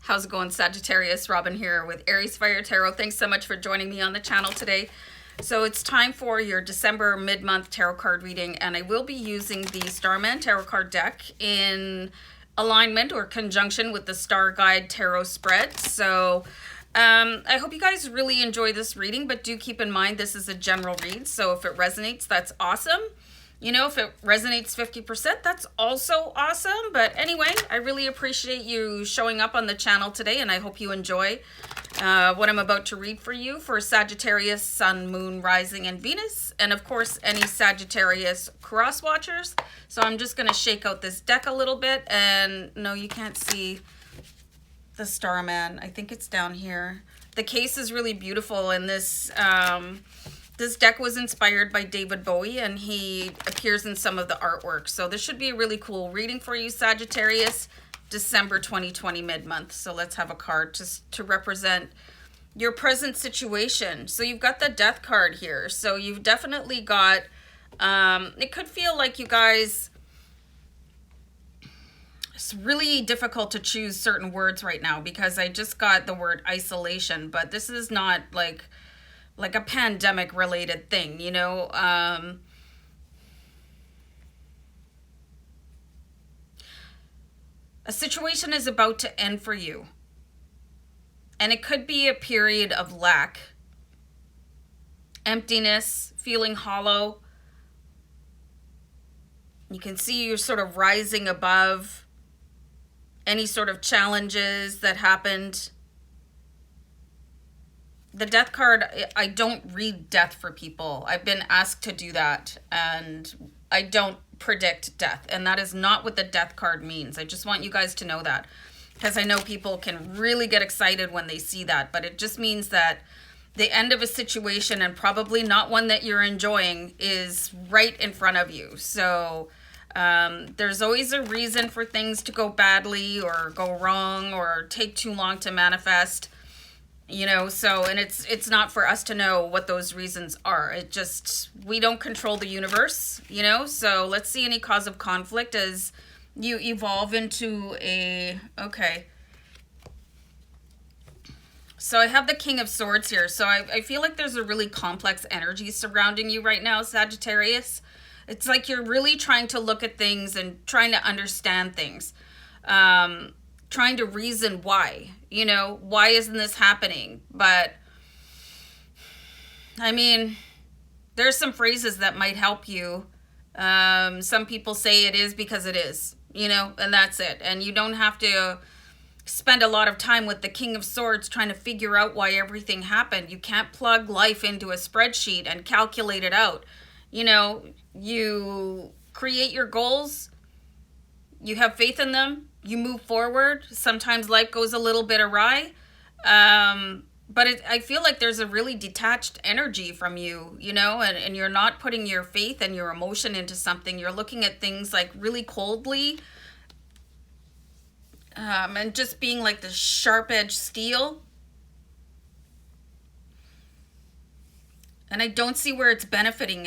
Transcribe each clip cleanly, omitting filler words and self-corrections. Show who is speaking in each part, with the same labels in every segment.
Speaker 1: How's it going, Sagittarius? Robin here with AriesFireTarot. Thanks so much for joining me on the channel today. So it's time for your December mid-month tarot card reading, and I will be using the Starman tarot card deck in alignment or conjunction with the Starguide tarot spread. So I hope you guys really enjoy this reading, but do keep in mind this is a general read, so if it resonates, that's awesome. You know, if it resonates 50%, that's also awesome. But anyway, I really appreciate you showing up on the channel today, and I hope you enjoy what I'm about to read for you for Sagittarius, Sun, Moon, Rising, and Venus, and of course, any Sagittarius cross watchers. So I'm just going to shake out this deck a little bit, and no, you can't see the Starman. I think it's down here. The case is really beautiful, and this deck was inspired by David Bowie, and he appears in some of the artwork. So this should be a really cool reading for you, Sagittarius, December 2020 mid-month. So let's have a card to represent your present situation. So you've got the Death card here. So you've definitely got, it could feel like you guys, it's really difficult to choose certain words right now because I just got the word isolation, but this is not like a pandemic related thing, you know. A situation is about to end for you, and it could be a period of lack, emptiness, feeling hollow. You can see you're sort of rising above any sort of challenges that happened. The Death card, I don't read death for people. I've been asked to do that, and I don't predict death. And that is not what the Death card means. I just want you guys to know that, because I know people can really get excited when they see that. But it just means that the end of a situation, and probably not one that you're enjoying, is right in front of you. So there's always a reason for things to go badly or go wrong or take too long to manifest. You know, so, and it's not for us to know what those reasons are. It just, we don't control the universe, you know. So let's see any cause of conflict as you evolve into a, okay. So I have the King of Swords here. So I feel like there's a really complex energy surrounding you right now, Sagittarius. It's like you're really trying to look at things and trying to understand things. Trying to reason why, you know, why isn't this happening? But I mean, there's some phrases that might help you. Some people say it is because it is, you know, and that's it. And you don't have to spend a lot of time with the King of Swords trying to figure out why everything happened. You can't plug life into a spreadsheet and calculate it out. You know, you create your goals, you have faith in them, you move forward. Sometimes life goes a little bit awry. But I feel like there's a really detached energy from you, you know, and you're not putting your faith and your emotion into something. You're looking at things like really coldly, and just being like the sharp-edged steel. And I don't see where it's benefiting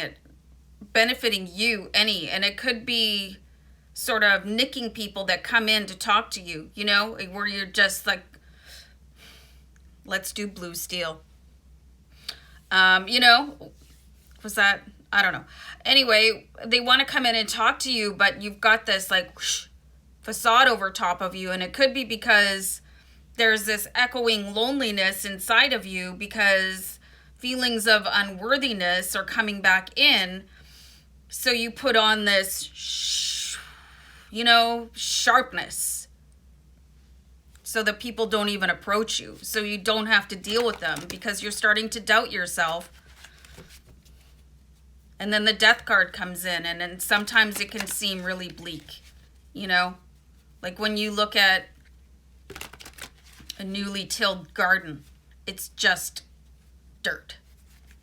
Speaker 1: you any. And it could be sort of nicking people that come in to talk to you, you know, where you're just like, let's do blue steel. You know, was that, I don't know. Anyway, they want to come in and talk to you, but you've got this like facade over top of you. And it could be because there's this echoing loneliness inside of you because feelings of unworthiness are coming back in. So you put on this you know, sharpness, so that people don't even approach you, so you don't have to deal with them because you're starting to doubt yourself. And then the Death card comes in, and then sometimes it can seem really bleak, you know, like when you look at a newly tilled garden, it's just dirt,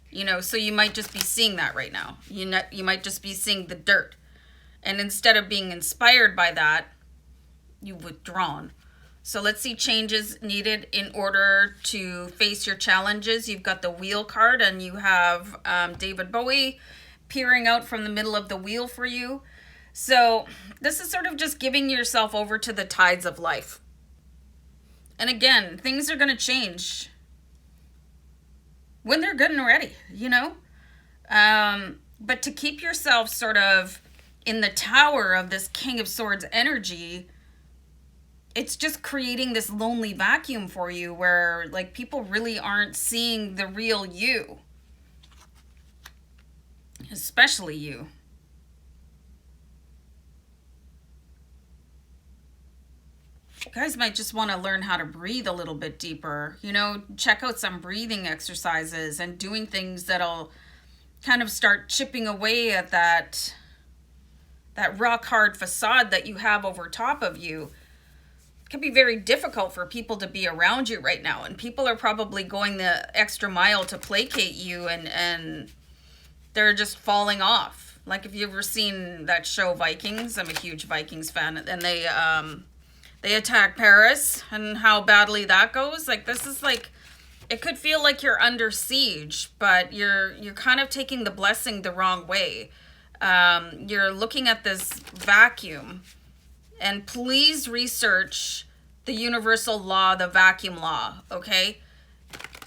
Speaker 1: you know. So you might just be seeing that right now. You might just be seeing the dirt. And instead of being inspired by that, you've withdrawn. So let's see changes needed in order to face your challenges. You've got the Wheel card, and you have David Bowie peering out from the middle of the wheel for you. So this is sort of just giving yourself over to the tides of life. And again, things are going to change when they're good and ready, you know? But to keep yourself sort of in the tower of this King of Swords energy, it's just creating this lonely vacuum for you where like people really aren't seeing the real you. Especially you. You guys might just want to learn how to breathe a little bit deeper. You know, check out some breathing exercises and doing things that'll kind of start chipping away at that rock hard facade that you have over top of you. It can be very difficult for people to be around you right now, and people are probably going the extra mile to placate you, and they're just falling off. Like if you've ever seen that show Vikings, I'm a huge Vikings fan, and they attack Paris and how badly that goes. Like this is like, it could feel like you're under siege, but you're kind of taking the blessing the wrong way. You're looking at this vacuum, and please research the universal law, the vacuum law, okay?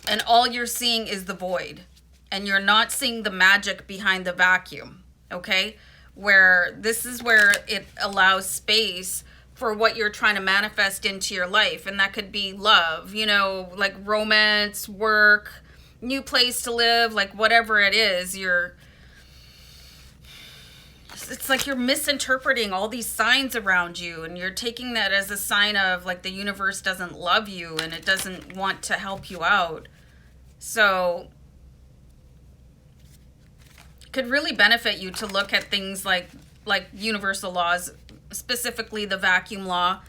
Speaker 1: And all you're seeing is the void, and you're not seeing the magic behind the vacuum, okay? Where this is where it allows space for what you're trying to manifest into your life. And that could be love, you know, like romance, work, new place to live, like whatever it is, it's like you're misinterpreting all these signs around you, and you're taking that as a sign of like the universe doesn't love you and it doesn't want to help you out. So it could really benefit you to look at things like universal laws, specifically the vacuum law,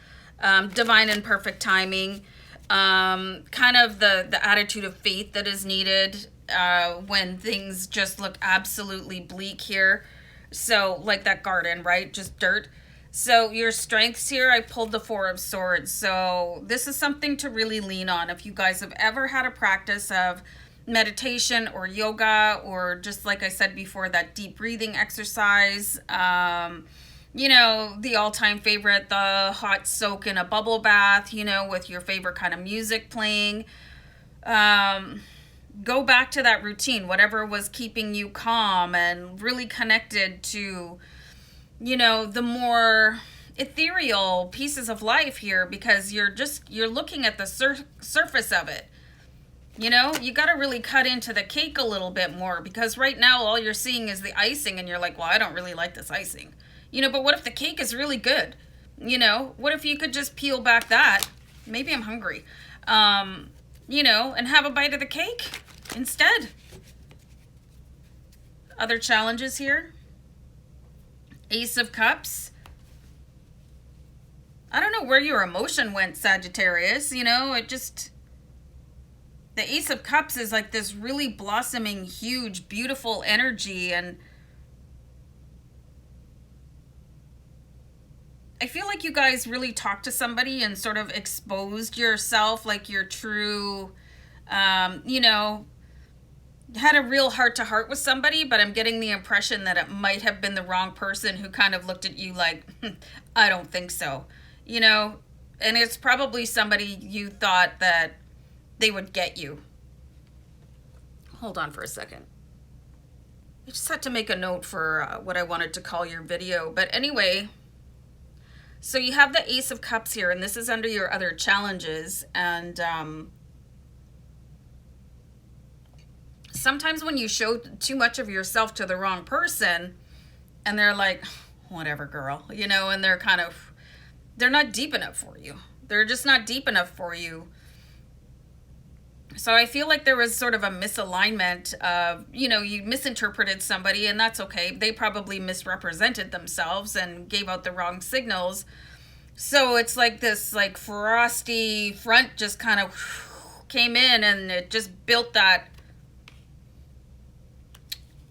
Speaker 1: divine and perfect timing, kind of the attitude of faith that is needed when things just look absolutely bleak here. So like that garden, right? Just dirt. So your strengths here, I pulled the Four of Swords. So this is something to really lean on. If you guys have ever had a practice of meditation or yoga, or just like I said before, that deep breathing exercise, you know, the all-time favorite, the hot soak in a bubble bath, you know, with your favorite kind of music playing. Go back to that routine, whatever was keeping you calm and really connected to, you know, the more ethereal pieces of life here, because you're looking at the surface of it. You know, you got to really cut into the cake a little bit more, because right now all you're seeing is the icing, and you're like, well, I don't really like this icing. You know, but what if the cake is really good? You know, what if you could just peel back that? Maybe I'm hungry. You know, and have a bite of the cake instead. Other challenges here. Ace of Cups. I don't know where your emotion went, Sagittarius. You know, the Ace of Cups is like this really blossoming, huge, beautiful energy, and I feel like you guys really talked to somebody and sort of exposed yourself, like your true, you know, had a real heart-to-heart with somebody, but I'm getting the impression that it might have been the wrong person who kind of looked at you like, I don't think so, you know, and it's probably somebody you thought that they would get you. Hold on for a second. I just had to make a note for what I wanted to call your video, but anyway. So you have the Ace of Cups here, and this is under your other challenges. And sometimes when you show too much of yourself to the wrong person, and they're like, whatever, girl, you know, and they're not deep enough for you. They're just not deep enough for you. So I feel like there was sort of a misalignment of, you know, you misinterpreted somebody, and that's okay. They probably misrepresented themselves and gave out the wrong signals. So it's like this like frosty front just kind of came in, and it just built that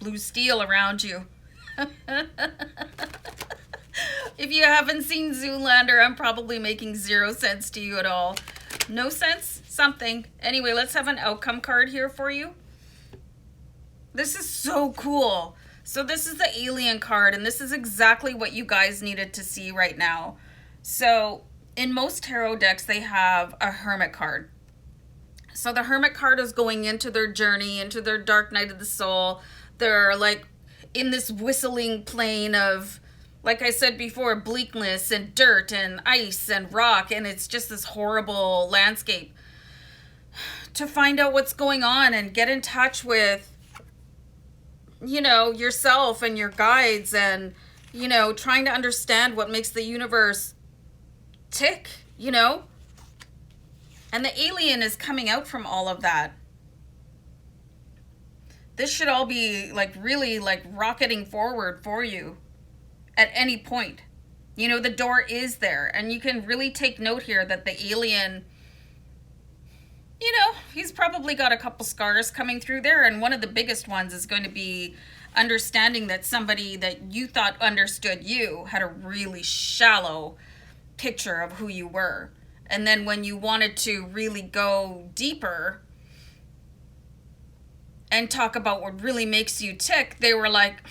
Speaker 1: blue steel around you. If you haven't seen Zoolander, I'm probably making 0 sense to you at all. No sense? Something. Anyway, let's have an outcome card here for you. This is so cool. So this is the alien card, and this is exactly what you guys needed to see right now. So in most tarot decks, they have a Hermit card. So the Hermit card is going into their journey, into their dark night of the soul. They're like in this whistling plane of, like I said before, bleakness and dirt and ice and rock, and it's just this horrible landscape. To find out what's going on and get in touch with, you know, yourself and your guides, and, you know, trying to understand what makes the universe tick, you know? And the alien is coming out from all of that. This should all be like really like rocketing forward for you at any point. You know, the door is there, and you can really take note here that the alien, you know, he's probably got a couple scars coming through there, and one of the biggest ones is going to be understanding that somebody that you thought understood you had a really shallow picture of who you were. And then when you wanted to really go deeper and talk about what really makes you tick, they were like,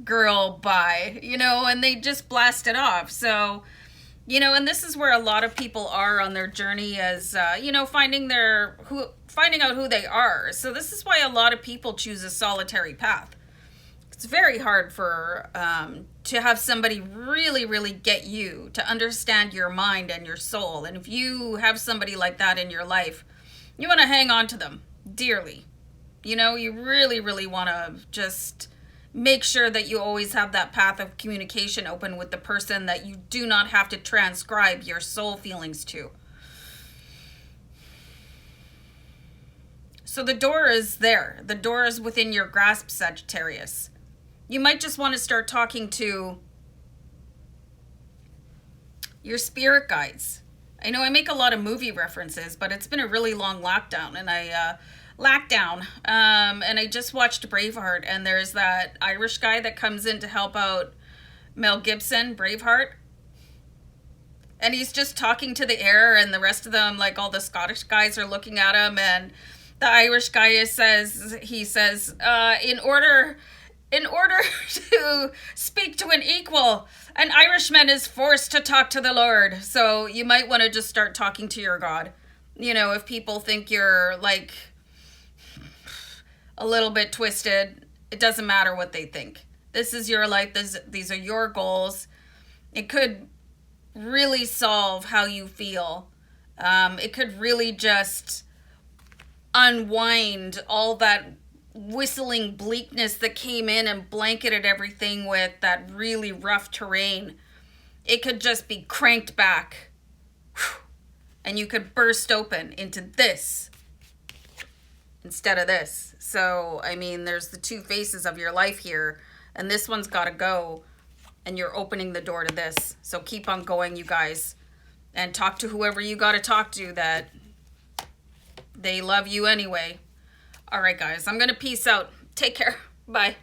Speaker 1: girl, bye, you know, and they just blasted off. So, you know, and this is where a lot of people are on their journey as, you know, finding out who they are. So this is why a lot of people choose a solitary path. It's very hard for to have somebody really, really get you, to understand your mind and your soul. And if you have somebody like that in your life, you want to hang on to them dearly. You know, you really, really want to just make sure that you always have that path of communication open with the person that you do not have to transcribe your soul feelings to. So the door is there. The door is within your grasp, Sagittarius. You might just want to start talking to your spirit guides. I know I make a lot of movie references, but it's been a really long lockdown, and and I just watched Braveheart, and there's that Irish guy that comes in to help out Mel Gibson, Braveheart, and he's just talking to the air, and the rest of them, like all the Scottish guys, are looking at him, and the Irish guy says, in order to speak to an equal, an Irishman is forced to talk to the Lord. So you might want to just start talking to your God. You know, if people think you're like a little bit twisted, it doesn't matter what they think. This is your life. These are your goals. It could really solve how you feel. It could really just unwind all that whistling bleakness that came in and blanketed everything with that really rough terrain. It could just be cranked back, and you could burst open into this instead of this. So, I mean, there's the two faces of your life here, and this one's got to go, and you're opening the door to this. So keep on going, you guys, and talk to whoever you got to talk to, that they love you anyway. All right, guys, I'm going to peace out. Take care. Bye.